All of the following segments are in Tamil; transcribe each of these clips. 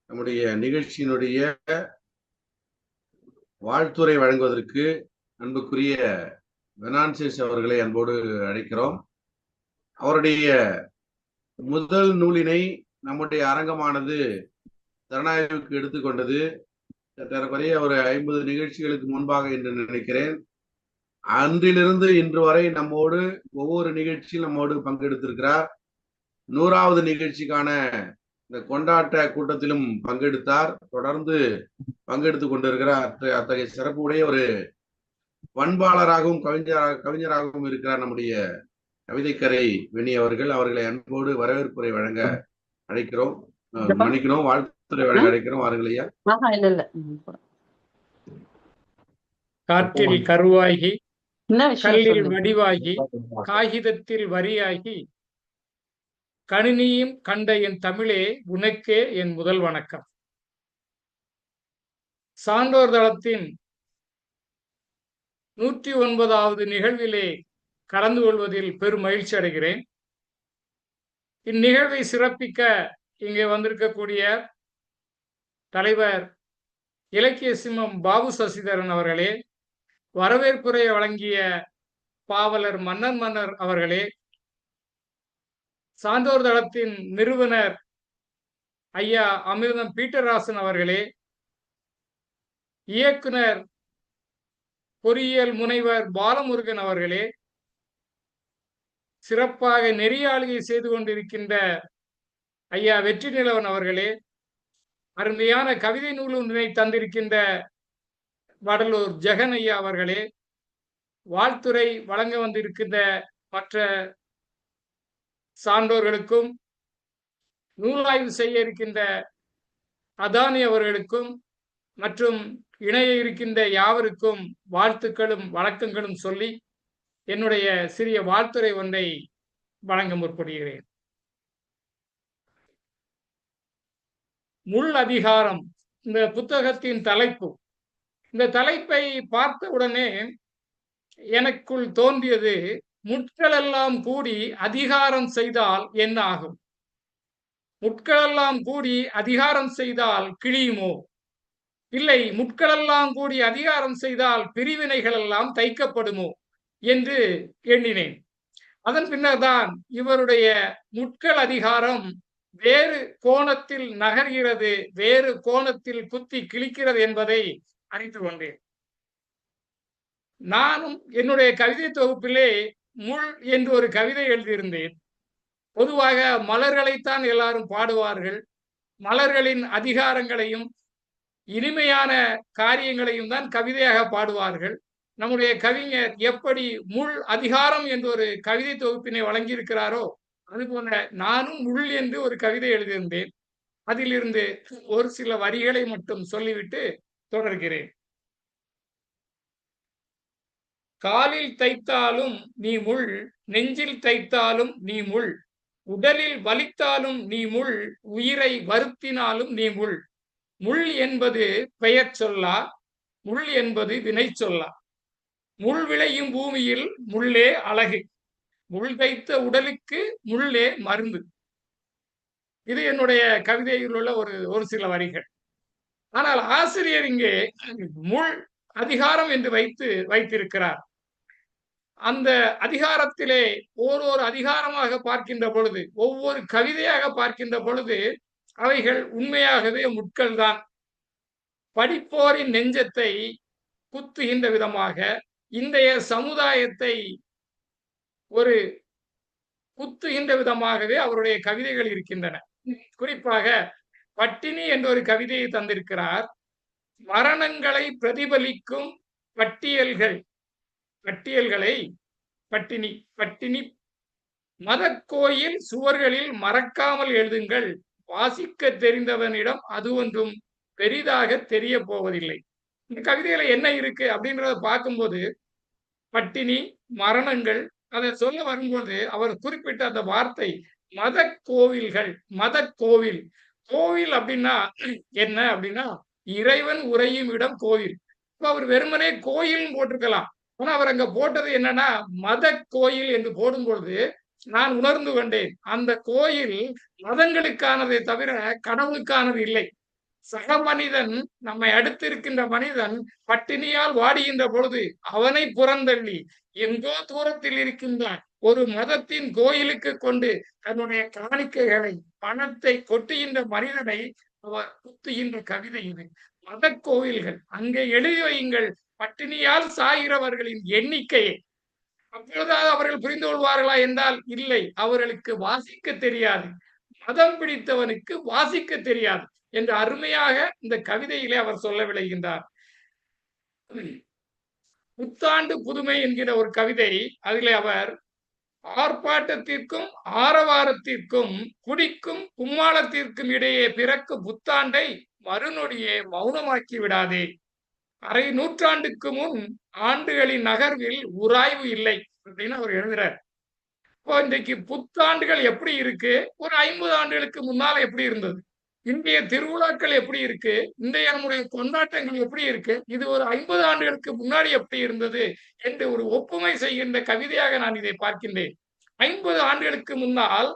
நம்முடைய நிகழ்ச்சியினுடைய வாழ்த்துரை வழங்குவதற்கு அன்புக்குரிய வெனான்சிஸ் அவர்களை அன்போடு அழைக்கிறோம். அவருடைய முதல் நூலினை நம்முடைய அரங்கமானது திறனாய்வுக்கு எடுத்துக்கொண்டது ஏறக்குறைய ஒரு 50 நிகழ்ச்சிகளுக்கு முன்பாக என்று நினைக்கிறேன். அன்றிலிருந்து இன்று வரை நம்மோடு ஒவ்வொரு நிகழ்ச்சியில் நம்மோடு பங்கெடுத்திருக்கிறார். 100வது நிகழ்ச்சிக்கான இந்த கொண்டாட்ட கூட்டத்திலும் பங்கெடுத்தார். தொடர்ந்து பங்கெடுத்துக் கொண்டிருக்கிறார். அத்தகைய சிறப்புடைய ஒரு பண்பாளராகவும் கவிஞராகவும் இருக்கிறார் நம்முடைய கவிதைக்கரை வெண்ணி அவர்கள். அவர்களை அன்போடு வரவேற்புரை வழங்க அழைக்கிறோம். மன்னிக்கணும், வாழ்த்துறை வழங்க அழைக்கிறோம். வாருங்கள் ஐயா. காற்றில் கருவாகி, கல்லில் வடிவாகி, காகிதத்தில் வரியாகி, கணினியும் கண்ட என் தமிழே உனக்கே என் முதல் வணக்கம். சான்றோர் தளத்தின் 109வது நிகழ்விலே கலந்து கொள்வதில் பெரும் மகிழ்ச்சி அடைகிறேன். இந்நிகழ்வை சிறப்பிக்க இங்கே வந்திருக்கக்கூடிய தலைவர் இலக்கிய சிம்மம் பாபு சசிதரன் அவர்களே, வரவேற்புரை வழங்கிய பாவலர் மன்னர் அவர்களே, சான்றோர் தளத்தின் நிறுவனர் ஐயா அமிர்தம் பீட்டராசன் அவர்களே, இயக்குனர் பொறியியல் முனைவர் பாலமுருகன் அவர்களே, சிறப்பாக நெறியாளுகை செய்து கொண்டிருக்கின்ற ஐயா வெற்றி நிலவன் அவர்களே, அருமையான கவிதை நூல் ஒன்றினை தந்திருக்கின்ற வடலூர் ஜெகன் ஐயா அவர்களே, வாழ்த்துரை வழங்க வந்திருக்கின்ற மற்ற சான்றோர்களுக்கும், நூலாய்வு செய்ய இருக்கின்ற அதானி அவர்களுக்கும் மற்றும் இணைய இருக்கின்ற யாவருக்கும் வாழ்த்துக்களும் வணக்கங்களும் சொல்லி என்னுடைய சிறிய வாழ்த்துரை ஒன்றை வழங்க முற்படுகிறேன். முள் அதிகாரம் இந்த புத்தகத்தின் தலைப்பு. இந்த தலைப்பை பார்த்த உடனே எனக்குள் தோன்றியது, முட்களெல்லாம் கூடி அதிகாரம் செய்தால் என்ன ஆகும்? முட்களெல்லாம் கூடி அதிகாரம் செய்தால் கிழியுமோ? இல்லை, முட்களெல்லாம் கூடி அதிகாரம் செய்தால் பிரிவினைகள் எல்லாம் தைக்கப்படுமோ என்று எண்ணினேன். அதன் பின்னர் தான் இவருடைய முட்கள் அதிகாரம் வேறு கோணத்தில் நகர்கிறது, வேறு கோணத்தில் குத்தி கிழிக்கிறது என்பதை அறிந்து கொண்டேன். நானும் என்னுடைய கவிதை தொகுப்பிலே முள் என்று ஒரு கவிதை எழுதியிருந்தேன். பொதுவாக மலர்களைத்தான் எல்லாரும் பாடுவார்கள். மலர்களின் அதிகாரங்களையும் இனிமையான காரியங்களையும் தான் கவிதையாக பாடுவார்கள். நம்முடைய கவிஞர் எப்படி முள் அதிகாரம் என்று ஒரு கவிதை தொகுப்பினை வழங்கியிருக்கிறாரோ, அதுபோல நானும் முள் என்று ஒரு கவிதை எழுதியிருந்தேன். அதிலிருந்து ஒரு சில வரிகளை மட்டும் சொல்லிவிட்டு தொடர்கிறேன். காலில் தைத்தாலும் நீ முள், நெஞ்சில் தைத்தாலும் நீ முள், உடலில் வலித்தாலும் நீ முள், உயிரை வருத்தினாலும் நீ முள். முள் என்பது பெயர் சொல்லா, முள் என்பது வினை சொல்லா. முள் விளையும் பூமியில் முள்ளே அழகு, முள் தைத்த உடலுக்கு முள்ளே மருந்து. இது என்னுடைய கவிதையில் உள்ள ஒரு சில வரிகள். ஆனால் ஆசிரியர் இங்கே முள் அதிகாரம் என்று வைத்திருக்கிறார். அந்த அதிகாரத்திலே ஒரு அதிகாரமாக பார்க்கின்ற பொழுது, ஒவ்வொரு கவிதையாக பார்க்கின்ற பொழுது அவைகள் உண்மையாகவே முட்கள் தான். படிப்போரின் நெஞ்சத்தை குத்துகின்ற விதமாக, இன்றைய சமுதாயத்தை ஒரு குத்துகின்ற விதமாகவே அவருடைய கவிதைகள் இருக்கின்றன. குறிப்பாக பட்டினி என்ற ஒரு கவிதையை தந்திருக்கிறார். மரணங்களை பிரதிபலிக்கும் பட்டியல்களை பட்டினி பட்டினி மதக்கோயில் சுவர்களில் மறக்காமல் எழுதுங்கள், வாசிக்க தெரிந்தவனிடம் அது ஒன்றும் பெரிதாக தெரிய போவதில்லை. இந்த கவிதையில என்ன இருக்கு அப்படின்றத பார்க்கும்போது, பட்டினி, மரணங்கள், அதை சொல்ல வரும்போது அவர் குறிப்பிட்ட அந்த வார்த்தை மத கோவில்கள். மத கோவில், கோவில் அப்படின்னா என்ன அப்படின்னா இறைவன் உறையும் இடம் கோவில். இப்ப அவர் வெறுமனே கோயில் போட்டிருக்கலாம். ஆனா அவர் அங்க போட்டது என்னன்னா மத கோயில் என்று போடும்பொழுது நான் உணர்ந்து கொண்டேன், அந்த கோயில் மதங்களுக்கானதை தவிர கடவுளுக்கானது இல்லை. சக மனிதன், நம்மை அடுத்து இருக்கின்ற மனிதன் பட்டினியால் வாடுகின்ற பொழுது அவனை புறந்தள்ளி எங்கோ தூரத்தில் இருக்கின்ற ஒரு மதத்தின் கோயிலுக்கு கொண்டு தன்னுடைய காணிக்கைகளை, பணத்தை கொட்டுகின்ற மனிதனை அவர் குத்துகின்ற கவிதை இது. மத கோயில்கள் அங்கே எழுதி வையுங்கள் பட்டினியால் சாகிறவர்களின் எண்ணிக்கையை. அப்பொழுதாவது அவர்கள் புரிந்து கொள்வார்களா என்றால் இல்லை, அவர்களுக்கு வாசிக்க தெரியாது. மதம் பிடித்தவனுக்கு வாசிக்க தெரியாது என்று அருமையாக இந்த கவிதையிலே அவர் சொல்ல விளைகின்றார். புத்தாண்டு புதுமை என்கிற ஒரு கவிதை, அதிலே அவர் ஆர்ப்பாட்டத்திற்கும் ஆரவாரத்திற்கும் குடிக்கும் கும்மாளத்திற்கும் இடையே பிறக்கும் புத்தாண்டை மறுநொடியே மௌனமாக்கி விடாதே. அரை நூற்றாண்டுக்கு முன் ஆண்டுகளின் நகர்வில் உராய்வு இல்லை அப்படின்னு அவர் எழுதுறார். இப்போ இன்றைக்கு புத்தாண்டுகள் எப்படி இருக்கு, ஒரு 50 ஆண்டுகளுக்கு முன்னால எப்படி இருந்தது, இன்றைய திருவிழாக்கள் எப்படி இருக்கு, இன்றைய நம்முடைய கொண்டாட்டங்கள் எப்படி இருக்கு, இது ஒரு 50 ஆண்டுகளுக்கு முன்னாடி எப்படி இருந்தது என்று ஒரு ஒப்புமை செய்கின்ற கவிதையாக நான் இதை பார்க்கின்றேன். 50 ஆண்டுகளுக்கு முன்னால்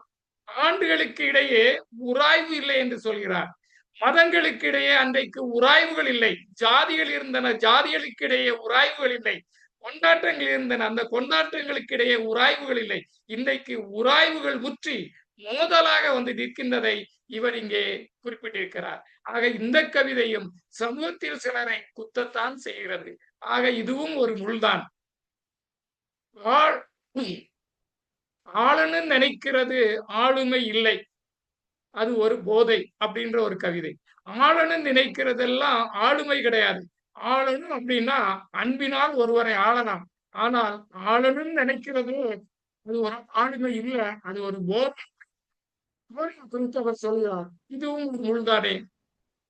ஆண்டுகளுக்கு இடையே உராய்வு இல்லை என்று சொல்கிறார். மதங்களுக்கு இடையே அன்றைக்கு உராய்வுகள் இல்லை. ஜாதிகள் இருந்தன, ஜாதிகளுக்கு இடையே உராய்வுகள் இல்லை. கொண்டாட்டங்கள் இருந்தன, அந்த கொண்டாட்டங்களுக்கு இடையே உராய்வுகள் இல்லை. இன்றைக்கு உராய்வுகள் முற்றி மோதலாக வந்து நிற்கின்றதை இவர் இங்கே குறிப்பிட்டிருக்கிறார். ஆக இந்த கவிதையும் சமூகத்தில் சிலரை குத்தத்தான் செய்கிறது. ஆக இதுவும் ஒரு முள்தான். ஆளுன்னு நினைக்கிறது ஆளுமை இல்லை, அது ஒரு போதை அப்படின்ற ஒரு கவிதை. ஆளணும் நினைக்கிறதெல்லாம் ஆளுமை கிடையாது. ஆளணும் அப்படின்னா அன்பினால் ஒருவரை ஆளலாம். ஆனால் ஆளணும் நினைக்கிறது அது ஒரு ஆளுமை இல்லை, அது ஒரு போதை குறித்து அவர் சொல்கிறார். இதுவும் ஒரு முள்தானே.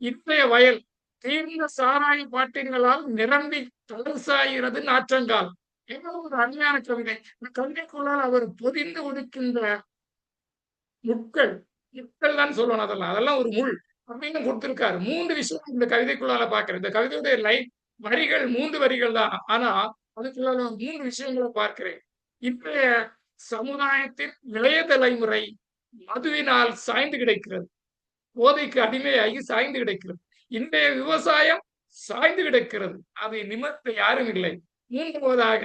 இன்றைய வயல் தீர்ந்த சாராய பாட்டின்களால் நிரம்பி தளர்சாகிறது நாற்றங்கால். எவ்வளவு ஒரு அருமையான கவிதை. இந்த கவிதைக்குள்ளால் அவர் பொதிந்து ஒடுக்கின்ற முட்கள் தான் சொல்லணும். அதெல்லாம் ஒரு முள் அப்படின்னு கொடுத்திருக்காரு. 3 விஷயம் இந்த கவிதைக்குள்ளால பார்க்கிறேன். இந்த கவிதையுடைய லைன் வரிகள் 3 வரிகள் தான். ஆனா அதுக்குள்ளால 3 விஷயங்களை பார்க்கிறேன். இன்றைய சமுதாயத்தின் இளைய தலைமுறை மதுவினால் சாய்ந்து கிடைக்கிறது, போதைக்கு அடிமையாகி சாய்ந்து கிடைக்கிறது. இன்றைய விவசாயம் சாய்ந்து கிடக்கிறது, அதை நிமிர்த்த யாரும் இல்லை. 3வதாக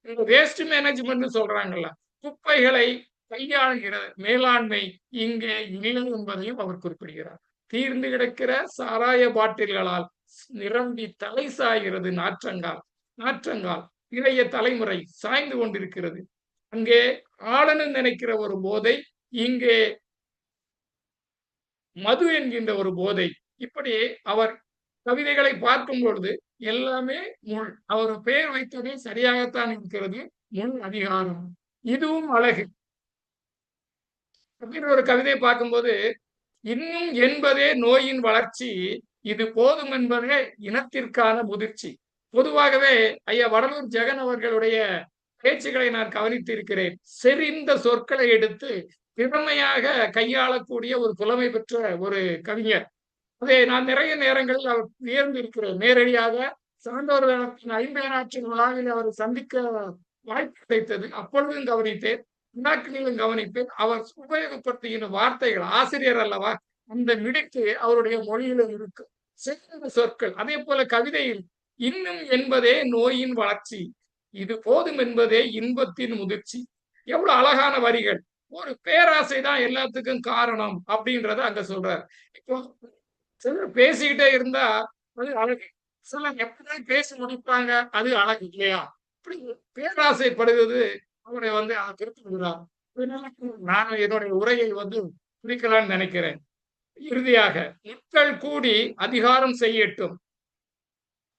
இந்த வேஸ்ட் மேனேஜ்மெண்ட் சொல்றாங்கல்ல, குப்பைகளை கையாளுகிற மேலாண்மை இங்கே இல்லை என்பதையும் அவர் குறிப்பிடுகிறார். தீர்ந்து கிடக்கிற சாராய பாட்டில்களால் நிரம்பி தலை சாய்கிறது நாற்றங்கால். இளைய தலைமுறை சாய்ந்து கொண்டிருக்கிறது. அங்கே ஆளணும் நினைக்கிற ஒரு போதை, இங்கே மது என்கின்ற ஒரு போதை. இப்படி அவர் கவிதைகளை பார்க்கும் பொழுது எல்லாமே முள். அவர் பெயர் வைத்ததே சரியாகத்தான் இருக்கிறது, முள் அதிகாரம். இதுவும் அழகு அப்படின்னு ஒரு கவிதையை பார்க்கும்போது, இன்னும் என்பதே நோயின் வளர்ச்சி, இது போதும் என்பதே இனத்திற்கான முதிர்ச்சி. பொதுவாகவே ஐயா வடலூர் ஜெகன் அவர்களுடைய பேச்சுகளை நான் கவனித்து இருக்கிறேன். செறிந்த சொற்களை எடுத்து திறமையாக கையாளக்கூடிய ஒரு புலமை பெற்ற ஒரு கவிஞர். அதை நான் நிறைய நேரங்களில் அவர் வியந்து இருக்கிறேன். நேரடியாக சான்றோர் வேளத்தின் 50 விழாவில் அவர் சந்திக்க வாய்ப்பு கிடைத்தது. அப்பொழுதும் கவனித்தேன், வினாக்களிலும் கவனிப்பேன். அவர் உபயோகப்படுத்துகின்ற வார்த்தைகள், ஆசிரியர் அல்லவா, அந்த மிடுக்கு அவருடைய மொழியிலும் இருக்கு. சிறந்த சொற்கள். அதே போல கவிதையில் இன்னும் என்பதே நோயின் வளர்ச்சி, இது போதும் என்பதே இன்பத்தின் முதிர்ச்சி. எவ்வளவு அழகான வரிகள். ஒரு பேராசை தான் எல்லாத்துக்கும் காரணம் அப்படின்றத அங்க சொல்றார். இப்போ சிலர் பேசிக்கிட்டே இருந்தா அது அழகு, சிலர் எப்படிதான் பேசி முடிப்பாங்க, அது அழகு இல்லையா? இப்படி பேராசைப்படுவது அவரை வந்து அதை திருப்பிவிடுறார். நான் என்னுடைய உரையை வந்து குறிக்கலான்னு நினைக்கிறேன். இறுதியாக, முட்கள் கூடி அதிகாரம் செய்யட்டும்,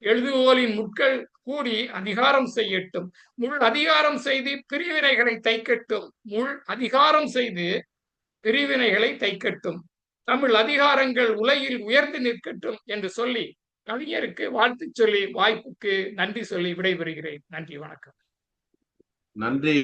எழுதுகோலின் முட்கள் கூடி அதிகாரம் செய்யட்டும், முள் அதிகாரம் செய்து பிரிவினைகளை தைக்கட்டும், முள் அதிகாரம் செய்து பிரிவினைகளை தைக்கட்டும், தமிழ் அதிகாரங்கள் உலகில் உயர்ந்து நிற்கட்டும் என்று சொல்லி கவிஞருக்கு வாழ்த்து சொல்லி வாய்ப்புக்கு நன்றி சொல்லி விடைபெறுகிறேன். நன்றி, வணக்கம். நன்றி.